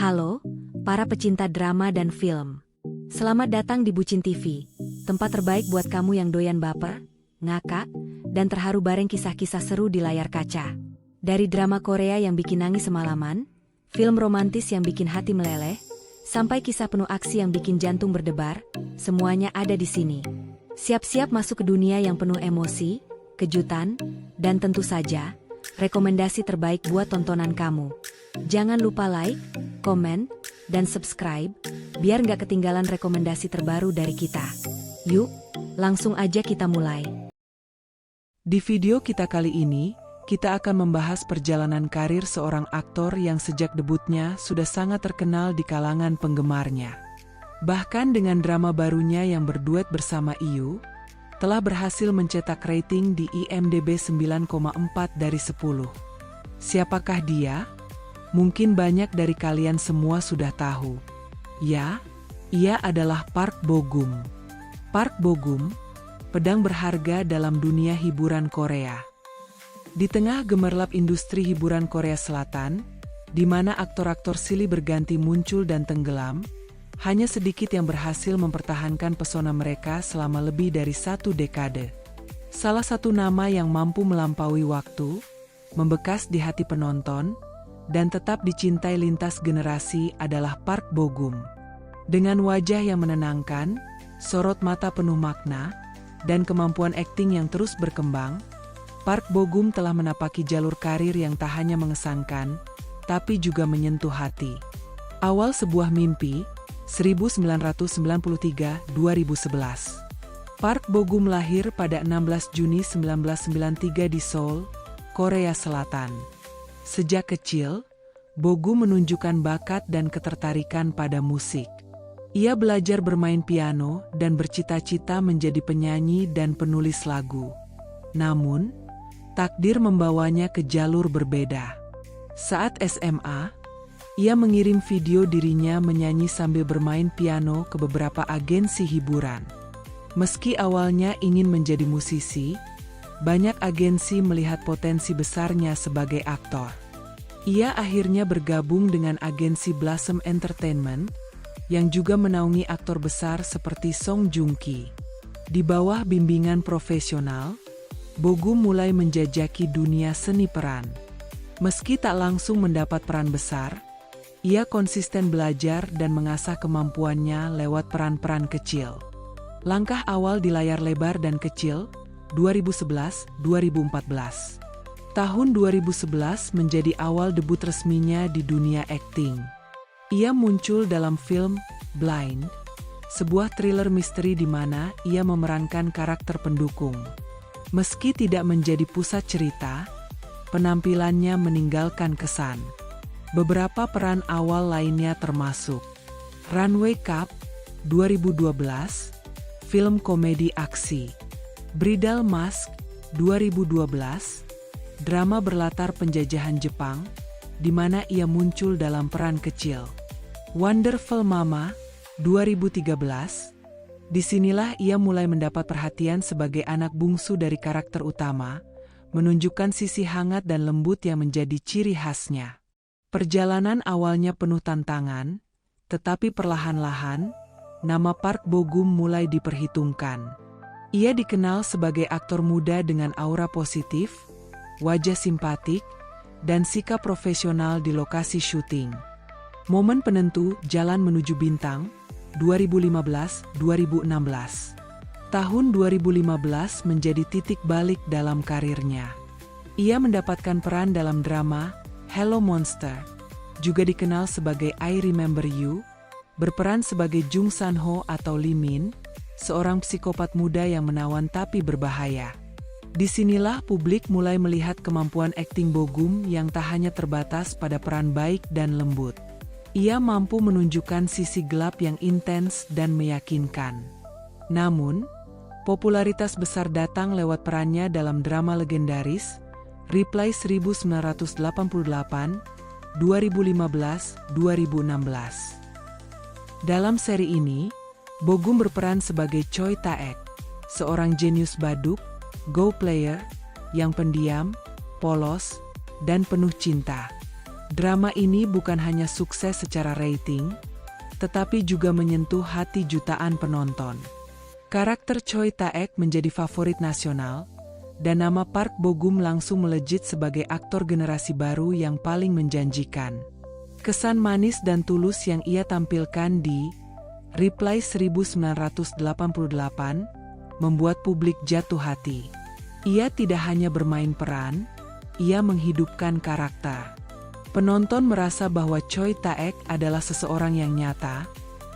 Halo, para pecinta drama dan film. Selamat datang di Bucin TV, tempat terbaik buat kamu yang doyan baper, ngakak, dan terharu bareng kisah-kisah seru di layar kaca. Dari drama Korea yang bikin nangis semalaman, film romantis yang bikin hati meleleh, sampai kisah penuh aksi yang bikin jantung berdebar, semuanya ada di sini. Siap-siap masuk ke dunia yang penuh emosi, kejutan, dan tentu saja, rekomendasi terbaik buat tontonan kamu. Jangan lupa like, komen, dan subscribe, biar nggak ketinggalan rekomendasi terbaru dari kita. Yuk, langsung aja kita mulai. Di video kita kali ini, kita akan membahas perjalanan karir seorang aktor yang sejak debutnya sudah sangat terkenal di kalangan penggemarnya. Bahkan dengan drama barunya yang berduet bersama IU, telah berhasil mencetak rating di IMDb 9,4 dari 10. Siapakah dia? Mungkin banyak dari kalian semua sudah tahu. Ya, ia adalah Park Bo Gum. Park Bo Gum, pedang berharga dalam dunia hiburan Korea. Di tengah gemerlap industri hiburan Korea Selatan, di mana aktor-aktor silih berganti muncul dan tenggelam, hanya sedikit yang berhasil mempertahankan pesona mereka selama lebih dari 1 dekade. Salah satu nama yang mampu melampaui waktu, membekas di hati penonton, dan tetap dicintai lintas generasi adalah Park Bo Gum. Dengan wajah yang menenangkan, sorot mata penuh makna, dan kemampuan akting yang terus berkembang, Park Bo Gum telah menapaki jalur karir yang tak hanya mengesankan, tapi juga menyentuh hati. Awal sebuah mimpi, 1993-2011. Park Bo Gum lahir pada 16 Juni 1993 di Seoul, Korea Selatan. Sejak kecil, Bo Gum menunjukkan bakat dan ketertarikan pada musik. Ia belajar bermain piano dan bercita-cita menjadi penyanyi dan penulis lagu. Namun, takdir membawanya ke jalur berbeda. Saat SMA, ia mengirim video dirinya menyanyi sambil bermain piano ke beberapa agensi hiburan. Meski awalnya ingin menjadi musisi, banyak agensi melihat potensi besarnya sebagai aktor. Ia akhirnya bergabung dengan agensi Blossom Entertainment, yang juga menaungi aktor besar seperti Song Joong Ki. Di bawah bimbingan profesional, Bo Gum mulai menjajaki dunia seni peran. Meski tak langsung mendapat peran besar, ia konsisten belajar dan mengasah kemampuannya lewat peran-peran kecil. Langkah awal di layar lebar dan kecil, 2011-2014. Tahun 2011 menjadi awal debut resminya di dunia akting. Ia muncul dalam film Blind, sebuah thriller misteri di mana ia memerankan karakter pendukung. Meski tidak menjadi pusat cerita, penampilannya meninggalkan kesan. Beberapa peran awal lainnya termasuk Runway Cup 2012, film komedi aksi, Bridal Mask 2012, drama berlatar penjajahan Jepang, di mana ia muncul dalam peran kecil. Wonderful Mama 2013, disinilah ia mulai mendapat perhatian sebagai anak bungsu dari karakter utama, menunjukkan sisi hangat dan lembut yang menjadi ciri khasnya. Perjalanan awalnya penuh tantangan, tetapi perlahan-lahan, nama Park Bo Gum mulai diperhitungkan. Ia dikenal sebagai aktor muda dengan aura positif, wajah simpatik, dan sikap profesional di lokasi syuting. Momen penentu Jalan Menuju Bintang, 2015-2016. Tahun 2015 menjadi titik balik dalam karirnya. Ia mendapatkan peran dalam drama Hello Monster, juga dikenal sebagai I Remember You, berperan sebagai Jung San Ho atau Lee Min, seorang psikopat muda yang menawan tapi berbahaya. Disinilah publik mulai melihat kemampuan akting Bo Gum yang tak hanya terbatas pada peran baik dan lembut. Ia mampu menunjukkan sisi gelap yang intens dan meyakinkan. Namun, popularitas besar datang lewat perannya dalam drama legendaris Reply 1988, 2015-2016. Dalam seri ini, Bo Gum berperan sebagai Choi Taek, seorang jenius baduk, go player, yang pendiam, polos, dan penuh cinta. Drama ini bukan hanya sukses secara rating, tetapi juga menyentuh hati jutaan penonton. Karakter Choi Taek menjadi favorit nasional, dan nama Park Bo Gum langsung melejit sebagai aktor generasi baru yang paling menjanjikan. Kesan manis dan tulus yang ia tampilkan di Reply 1988 membuat publik jatuh hati. Ia tidak hanya bermain peran, ia menghidupkan karakter. Penonton merasa bahwa Choi Taek adalah seseorang yang nyata,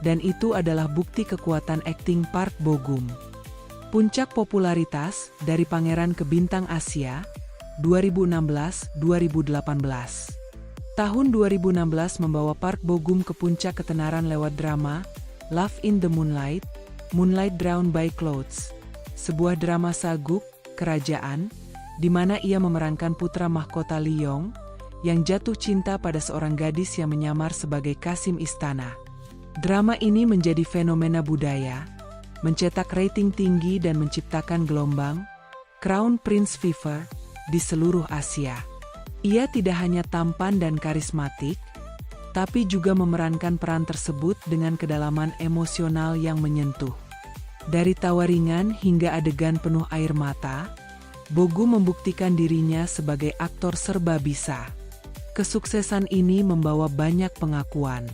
dan itu adalah bukti kekuatan akting Park Bo Gum. Puncak popularitas dari pangeran ke bintang Asia 2016-2018. Tahun 2016 membawa Park Bo Gum ke puncak ketenaran lewat drama Love in the Moonlight, Moonlight Drawn by Clouds, sebuah drama saguk kerajaan di mana ia memerankan putra mahkota Lee Yong yang jatuh cinta pada seorang gadis yang menyamar sebagai Kasim Istana. Drama ini menjadi fenomena budaya, mencetak rating tinggi dan menciptakan gelombang Crown Prince fever di seluruh Asia. Ia tidak hanya tampan dan karismatik, tapi juga memerankan peran tersebut dengan kedalaman emosional yang menyentuh. Dari tawa ringan hingga adegan penuh air mata, Bo Gum membuktikan dirinya sebagai aktor serba bisa. Kesuksesan ini membawa banyak pengakuan.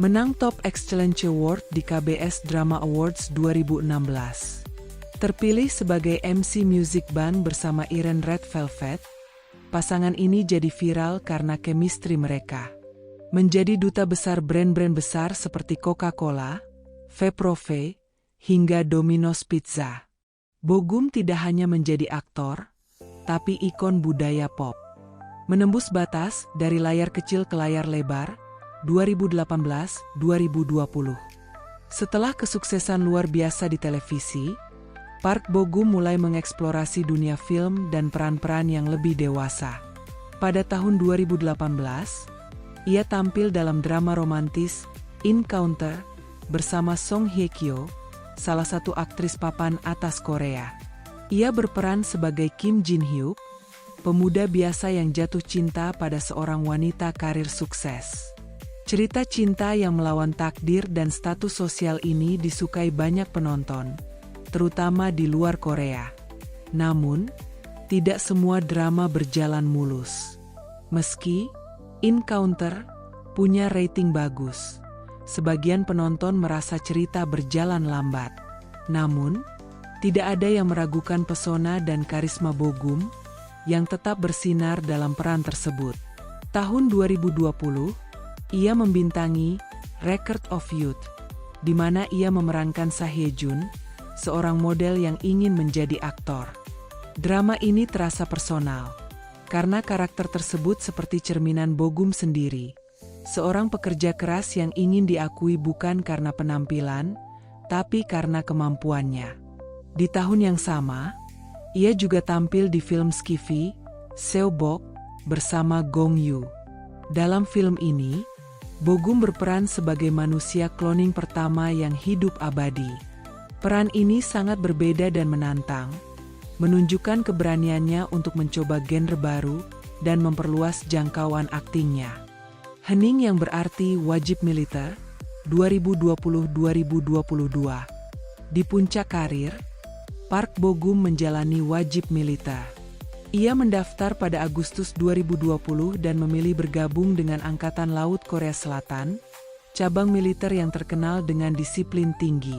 Menang Top Excellence Award di KBS Drama Awards 2016. Terpilih sebagai MC Music Band bersama Iren Red Velvet, pasangan ini jadi viral karena chemistry mereka. Menjadi duta besar brand-brand besar seperti Coca-Cola, Veprove, hingga Domino's Pizza. Bo Gum tidak hanya menjadi aktor, tapi ikon budaya pop. Menembus batas dari layar kecil ke layar lebar, 2018-2020. Setelah kesuksesan luar biasa di televisi, Park Bo Gum mulai mengeksplorasi dunia film dan peran-peran yang lebih dewasa. Pada tahun 2018, ia tampil dalam drama romantis Encounter bersama Song Hye Kyo, salah satu aktris papan atas Korea. Ia berperan sebagai Kim Jin Hyuk, pemuda biasa yang jatuh cinta pada seorang wanita karir sukses. Cerita cinta yang melawan takdir dan status sosial ini disukai banyak penonton, terutama di luar Korea. Namun, tidak semua drama berjalan mulus. Meski Encounter punya rating bagus, sebagian penonton merasa cerita berjalan lambat. Namun, tidak ada yang meragukan pesona dan karisma Bo Gum yang tetap bersinar dalam peran tersebut. Tahun 2020, ia membintangi Record of Youth, di mana ia memerankan Seo Hye Jun, seorang model yang ingin menjadi aktor. Drama ini terasa personal, karena karakter tersebut seperti cerminan Bo Gum sendiri, seorang pekerja keras yang ingin diakui bukan karena penampilan, tapi karena kemampuannya. Di tahun yang sama, ia juga tampil di film Skiffy, Seobok, bersama Gong Yoo. Dalam film ini, Bo Gum berperan sebagai manusia cloning pertama yang hidup abadi. Peran ini sangat berbeda dan menantang, menunjukkan keberaniannya untuk mencoba genre baru dan memperluas jangkauan aktingnya. Hening yang berarti wajib militer, 2020-2022. Di puncak karir, Park Bo Gum menjalani wajib militer. Ia mendaftar pada Agustus 2020 dan memilih bergabung dengan Angkatan Laut Korea Selatan, cabang militer yang terkenal dengan disiplin tinggi.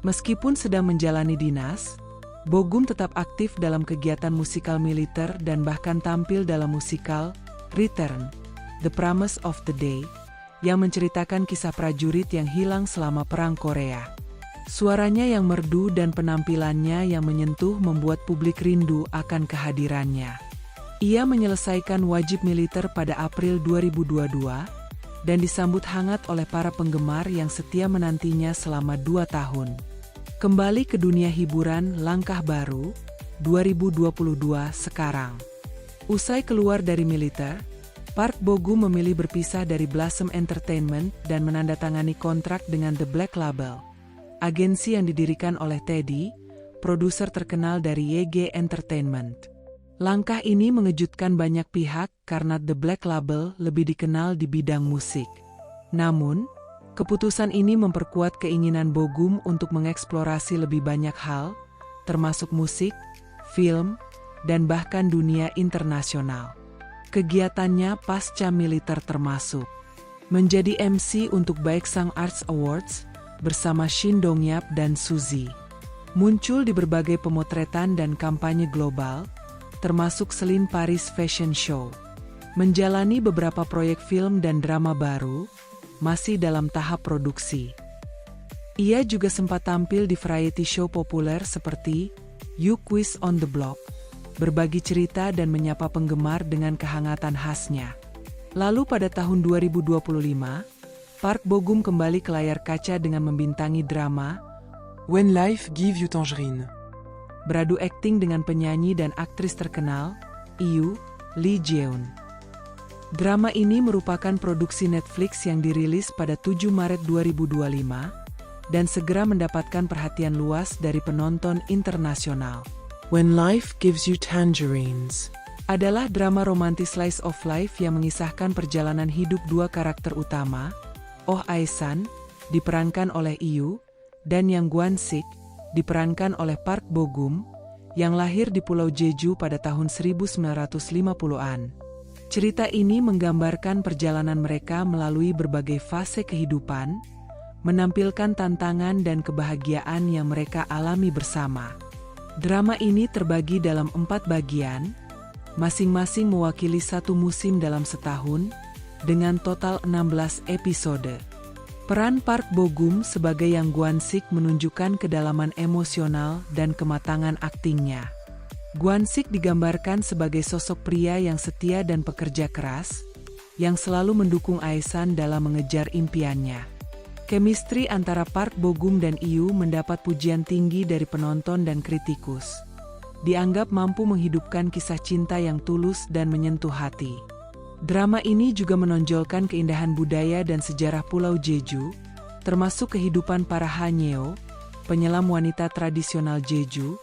Meskipun sedang menjalani dinas, Bo Gum tetap aktif dalam kegiatan musikal militer dan bahkan tampil dalam musikal Return, The Promise of the Day, yang menceritakan kisah prajurit yang hilang selama Perang Korea. Suaranya yang merdu dan penampilannya yang menyentuh membuat publik rindu akan kehadirannya. Ia menyelesaikan wajib militer pada April 2022 dan disambut hangat oleh para penggemar yang setia menantinya selama 2 tahun. Kembali ke dunia hiburan langkah baru, 2022 sekarang. Usai keluar dari militer, Park Bo Gum memilih berpisah dari Blossom Entertainment dan menandatangani kontrak dengan The Black Label, agensi yang didirikan oleh Teddy, produser terkenal dari YG Entertainment. Langkah ini mengejutkan banyak pihak karena The Black Label lebih dikenal di bidang musik. Namun, keputusan ini memperkuat keinginan Bogum untuk mengeksplorasi lebih banyak hal, termasuk musik, film, dan bahkan dunia internasional. Kegiatannya pasca militer termasuk menjadi MC untuk Baeksang Arts Awards bersama Shin Dong-yap dan Suzy. Muncul di berbagai pemotretan dan kampanye global, termasuk Celine Paris Fashion Show. Menjalani beberapa proyek film dan drama baru, masih dalam tahap produksi. Ia juga sempat tampil di variety show populer seperti You Quiz on the Block, berbagi cerita dan menyapa penggemar dengan kehangatan khasnya. Lalu pada tahun 2025, Park Bogum kembali ke layar kaca dengan membintangi drama When Life Gives You Tangerine. Beradu akting dengan penyanyi dan aktris terkenal, IU, Lee Jeon. Drama ini merupakan produksi Netflix yang dirilis pada 7 Maret 2025 dan segera mendapatkan perhatian luas dari penonton internasional. When Life Gives You Tangerines Adalah drama romantis slice of life yang mengisahkan perjalanan hidup dua karakter utama, Oh Ae-san, diperankan oleh IU, dan Yang Gwan-sik, diperankan oleh Park Bogum, yang lahir di Pulau Jeju pada tahun 1950-an. Cerita ini menggambarkan perjalanan mereka melalui berbagai fase kehidupan, menampilkan tantangan dan kebahagiaan yang mereka alami bersama. Drama ini terbagi dalam 4 bagian, masing-masing mewakili satu musim dalam setahun, dengan total 16 episode. Peran Park Bogum sebagai Yang Gwan-sik menunjukkan kedalaman emosional dan kematangan aktingnya. Gwan-sik digambarkan sebagai sosok pria yang setia dan pekerja keras, yang selalu mendukung Ae-san dalam mengejar impiannya. Chemistry antara Park Bogum dan IU mendapat pujian tinggi dari penonton dan kritikus. Dianggap mampu menghidupkan kisah cinta yang tulus dan menyentuh hati. Drama ini juga menonjolkan keindahan budaya dan sejarah Pulau Jeju, termasuk kehidupan para Hanyeo, penyelam wanita tradisional Jeju,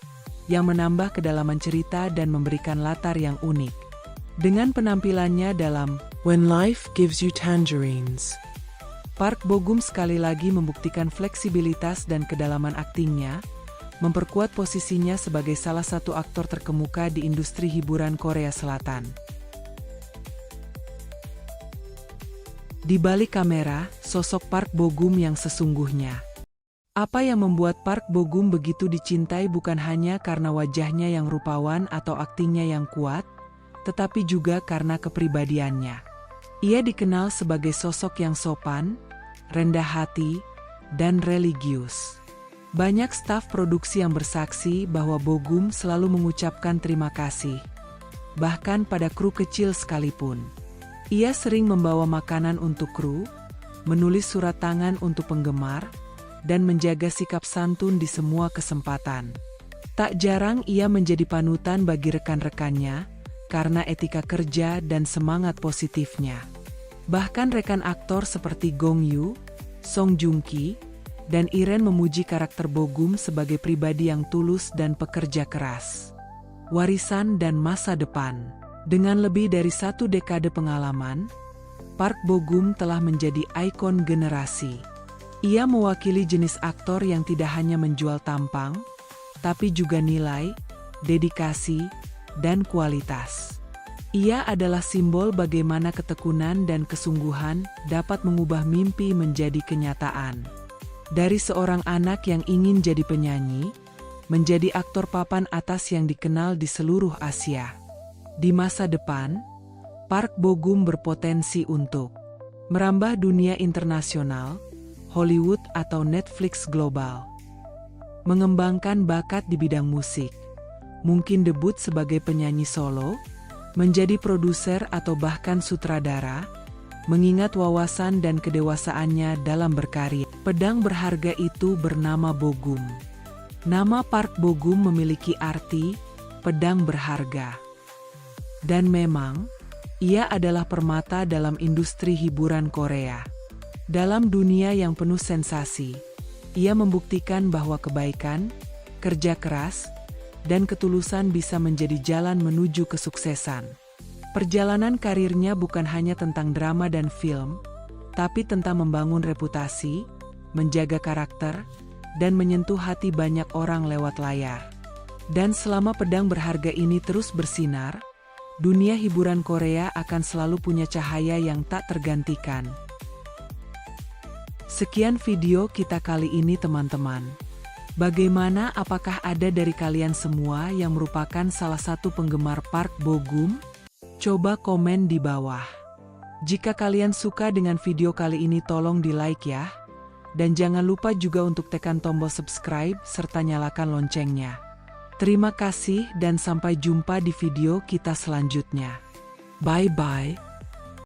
yang menambah kedalaman cerita dan memberikan latar yang unik. Dengan penampilannya dalam When Life Gives You Tangerines, Park Bogum sekali lagi membuktikan fleksibilitas dan kedalaman aktingnya, memperkuat posisinya sebagai salah satu aktor terkemuka di industri hiburan Korea Selatan. Di balik kamera, sosok Park Bogum yang sesungguhnya. Apa yang membuat Park Bogum begitu dicintai bukan hanya karena wajahnya yang rupawan atau aktingnya yang kuat, tetapi juga karena kepribadiannya. Ia dikenal sebagai sosok yang sopan, rendah hati, dan religius. Banyak staf produksi yang bersaksi bahwa Bogum selalu mengucapkan terima kasih, bahkan pada kru kecil sekalipun. Ia sering membawa makanan untuk kru, menulis surat tangan untuk penggemar, dan menjaga sikap santun di semua kesempatan. Tak jarang ia menjadi panutan bagi rekan-rekannya, karena etika kerja dan semangat positifnya. Bahkan rekan aktor seperti Gong Yoo, Song Joong Ki, dan Iren memuji karakter Bogum sebagai pribadi yang tulus dan pekerja keras. Warisan dan masa depan. Dengan lebih dari 1 dekade pengalaman, Park Bogum telah menjadi ikon generasi. Ia mewakili jenis aktor yang tidak hanya menjual tampang, tapi juga nilai, dedikasi, dan kualitas. Ia adalah simbol bagaimana ketekunan dan kesungguhan dapat mengubah mimpi menjadi kenyataan. Dari seorang anak yang ingin jadi penyanyi, menjadi aktor papan atas yang dikenal di seluruh Asia. Di masa depan, Park Bogum berpotensi untuk merambah dunia internasional, Hollywood atau Netflix global. Mengembangkan bakat di bidang musik, mungkin debut sebagai penyanyi solo, menjadi produser atau bahkan sutradara, mengingat wawasan dan kedewasaannya dalam berkarya. Pedang berharga itu bernama Bogum. Nama Park Bogum memiliki arti pedang berharga. Dan memang, ia adalah permata dalam industri hiburan Korea. Dalam dunia yang penuh sensasi, ia membuktikan bahwa kebaikan, kerja keras, dan ketulusan bisa menjadi jalan menuju kesuksesan. Perjalanan karirnya bukan hanya tentang drama dan film, tapi tentang membangun reputasi, menjaga karakter, dan menyentuh hati banyak orang lewat layar. Dan selama pedang berharga ini terus bersinar, dunia hiburan Korea akan selalu punya cahaya yang tak tergantikan. Sekian video kita kali ini teman-teman. Bagaimana, apakah ada dari kalian semua yang merupakan salah satu penggemar Park Bo Gum? Coba komen di bawah. Jika kalian suka dengan video kali ini tolong di like ya. Dan jangan lupa juga untuk tekan tombol subscribe serta nyalakan loncengnya. Terima kasih dan sampai jumpa di video kita selanjutnya. Bye-bye.